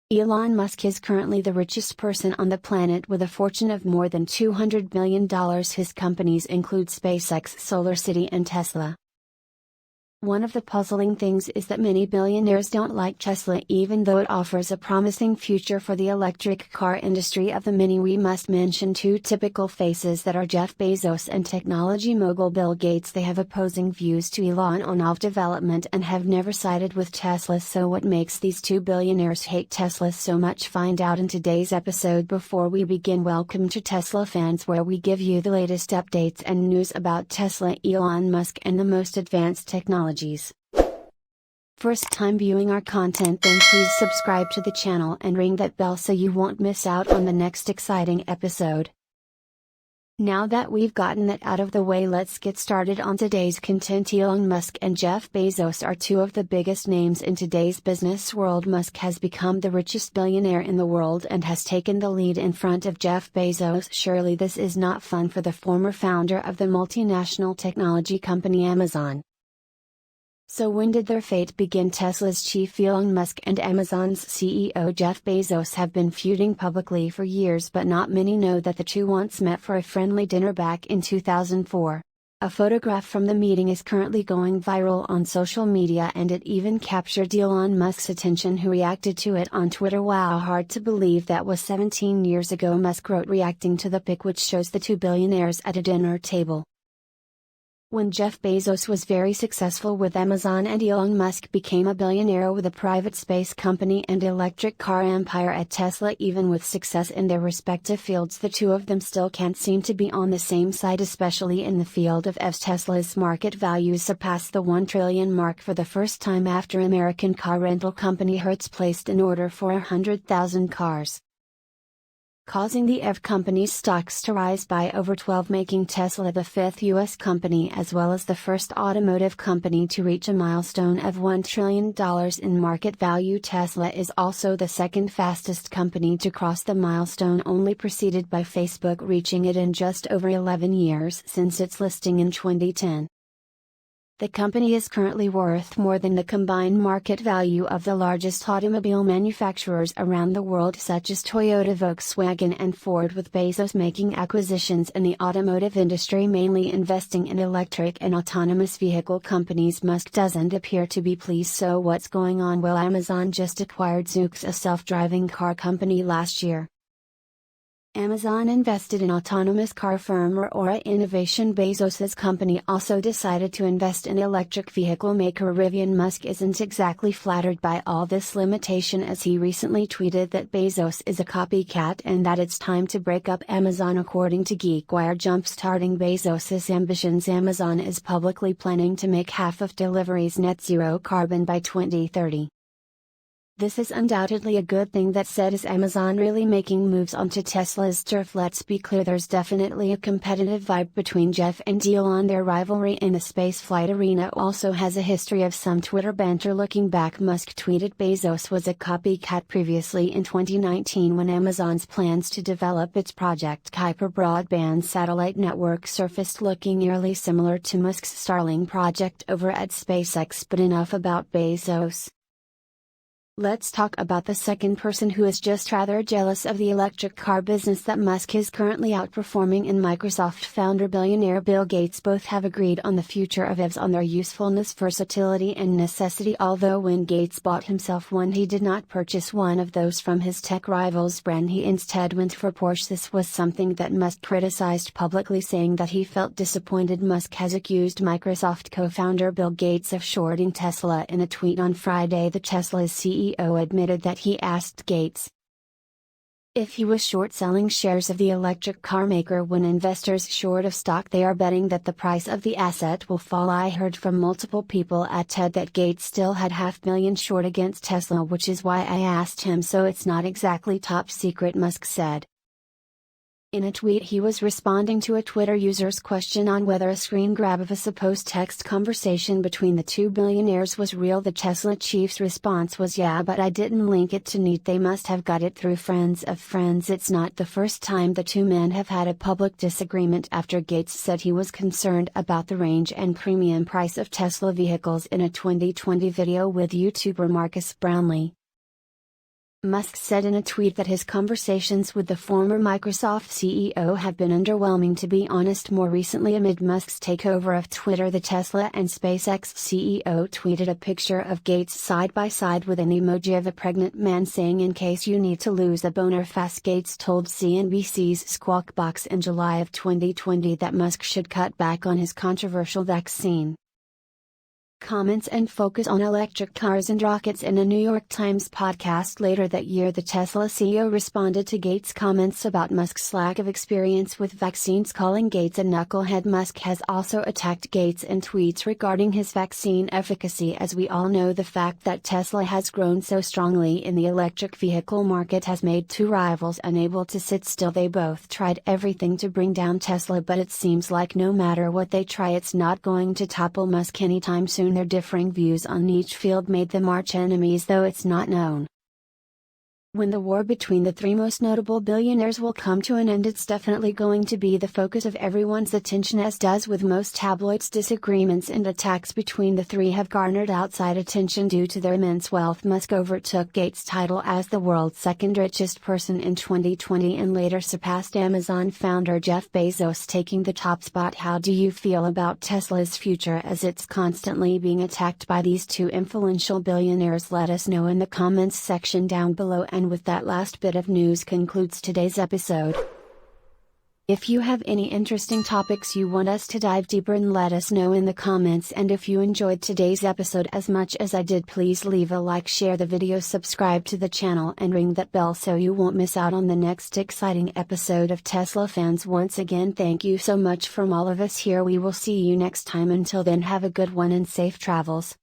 Elon Musk is currently the richest person on the planet with a fortune of more than $200 million. His companies include SpaceX, SolarCity, and Tesla. One of the puzzling things is that many billionaires don't like Tesla even though it offers a promising future for the electric car industry. Of the many, we must mention two typical faces that are Jeff Bezos and technology mogul Bill Gates. They have opposing views to Elon on AV development and have never sided with Tesla. So what makes these two billionaires hate Tesla so much? Find out in today's episode. Before we begin, welcome to Tesla Fans, where we give you the latest updates and news about Tesla, Elon Musk, and the most advanced technology. First time viewing our content, then please subscribe to the channel and ring that bell so you won't miss out on the next exciting episode. Now that we've gotten that out of the way, let's get started on today's content. Elon Musk and Jeff Bezos are two of the biggest names in today's business world. Musk has become the richest billionaire in the world and has taken the lead in front of Jeff Bezos. Surely this is not fun for the former founder of the multinational technology company Amazon. So when did their fate begin? Tesla's chief Elon Musk and Amazon's CEO Jeff Bezos have been feuding publicly for years, but not many know that the two once met for a friendly dinner back in 2004. A photograph from the meeting is currently going viral on social media, and it even captured Elon Musk's attention, who reacted to it on Twitter. Wow, hard to believe that was 17 years ago, Musk wrote, reacting to the pic, which shows the two billionaires at a dinner table. When Jeff Bezos was very successful with Amazon and Elon Musk became a billionaire with a private space company and electric car empire at Tesla. Even with success in their respective fields, the two of them still can't seem to be on the same side, especially in the field of EVs. Tesla's market value surpassed the $1 trillion mark for the first time after American car rental company Hertz placed an order for 100,000 cars, causing the EV company's stocks to rise by over 12, making Tesla the fifth U.S. company as well as the first automotive company to reach a milestone of $1 trillion in market value. Tesla is also the second fastest company to cross the milestone, only preceded by Facebook, reaching it in just over 11 years since its listing in 2010. The company is currently worth more than the combined market value of the largest automobile manufacturers around the world, such as Toyota, Volkswagen, and Ford, with Bezos making acquisitions in the automotive industry, mainly investing in electric and autonomous vehicle companies. Musk doesn't appear to be pleased. So what's going on? Well, Amazon just acquired Zoox, a self-driving car company, last year. Amazon invested in autonomous car firm Aurora Innovation. Bezos's company also decided to invest in electric vehicle maker Rivian. Musk isn't exactly flattered by all this limitation, as he recently tweeted that Bezos is a copycat and that it's time to break up Amazon. According to GeekWire, jumpstarting Bezos's ambitions, Amazon is publicly planning to make half of deliveries net zero carbon by 2030. This is undoubtedly a good thing. That said, is Amazon really making moves onto Tesla's turf? Let's be clear, there's definitely a competitive vibe between Jeff and Elon. Their rivalry in the spaceflight arena also has a history of some Twitter banter. Looking back, Musk tweeted Bezos was a copycat previously in 2019 when Amazon's plans to develop its Project Kuiper broadband satellite network surfaced, looking eerily similar to Musk's Starlink project over at SpaceX. But enough about Bezos. Let's talk about the second person who is just rather jealous of the electric car business that Musk is currently outperforming in. Microsoft founder billionaire Bill Gates. Both have agreed on the future of EVs, on their usefulness, versatility, and necessity. Although when Gates bought himself one, he did not purchase one of those from his tech rival's brand. He instead went for Porsche. This was something that Musk criticized publicly, saying that he felt disappointed. Musk has accused Microsoft co-founder Bill Gates of shorting Tesla. In a tweet on Friday, the Tesla's CEO admitted that he asked Gates if he was short selling shares of the electric car maker. When investors short of stock, they are betting that the price of the asset will fall. I heard from multiple people at TED that Gates still had $500,000 short against Tesla, which is why I asked him, so it's not exactly top secret, Musk said. In a tweet, he was responding to a Twitter user's question on whether a screen grab of a supposed text conversation between the two billionaires was real. The Tesla chief's response was, "Yeah, but I didn't link it to Neat. They must have got it through friends of friends." It's not the first time the two men have had a public disagreement after Gates said he was concerned about the range and premium price of Tesla vehicles in a 2020 video with YouTuber Marcus Brownlee. Musk said in a tweet that his conversations with the former Microsoft CEO have been underwhelming, to be honest. More recently, amid Musk's takeover of Twitter, the Tesla and SpaceX CEO tweeted a picture of Gates side by side with an emoji of a pregnant man, saying, "In case you need to lose a boner fast." Gates told CNBC's Squawk Box in July of 2020 that Musk should cut back on his controversial vaccine comments and focus on electric cars and rockets. In a New York Times podcast later that year, the Tesla CEO responded to Gates' comments about Musk's lack of experience with vaccines, calling Gates a knucklehead. Musk has also attacked Gates in tweets regarding his vaccine efficacy. As we all know, the fact that Tesla has grown so strongly in the electric vehicle market has made two rivals unable to sit still. They both tried everything to bring down Tesla, but it seems like no matter what they try, it's not going to topple Musk anytime soon. Their differing views on each field made them arch enemies, though it's not known when the war between the three most notable billionaires will come to an end. It's definitely going to be the focus of everyone's attention, as does with most tabloids. Disagreements and attacks between the three have garnered outside attention due to their immense wealth. Musk overtook Gates' title as the world's second richest person in 2020 and later surpassed Amazon founder Jeff Bezos, taking the top spot. How do you feel about Tesla's future as it's constantly being attacked by these two influential billionaires? Let us know in the comments section down below. And with that last bit of news concludes today's episode. If you have any interesting topics you want us to dive deeper in, let us know in the comments. And if you enjoyed today's episode as much as I did, please leave a like, share the video, subscribe to the channel, and ring that bell so you won't miss out on the next exciting episode of Tesla Fans. Once again, thank you so much from all of us here. We will see you next time. Until then, have a good one and safe travels.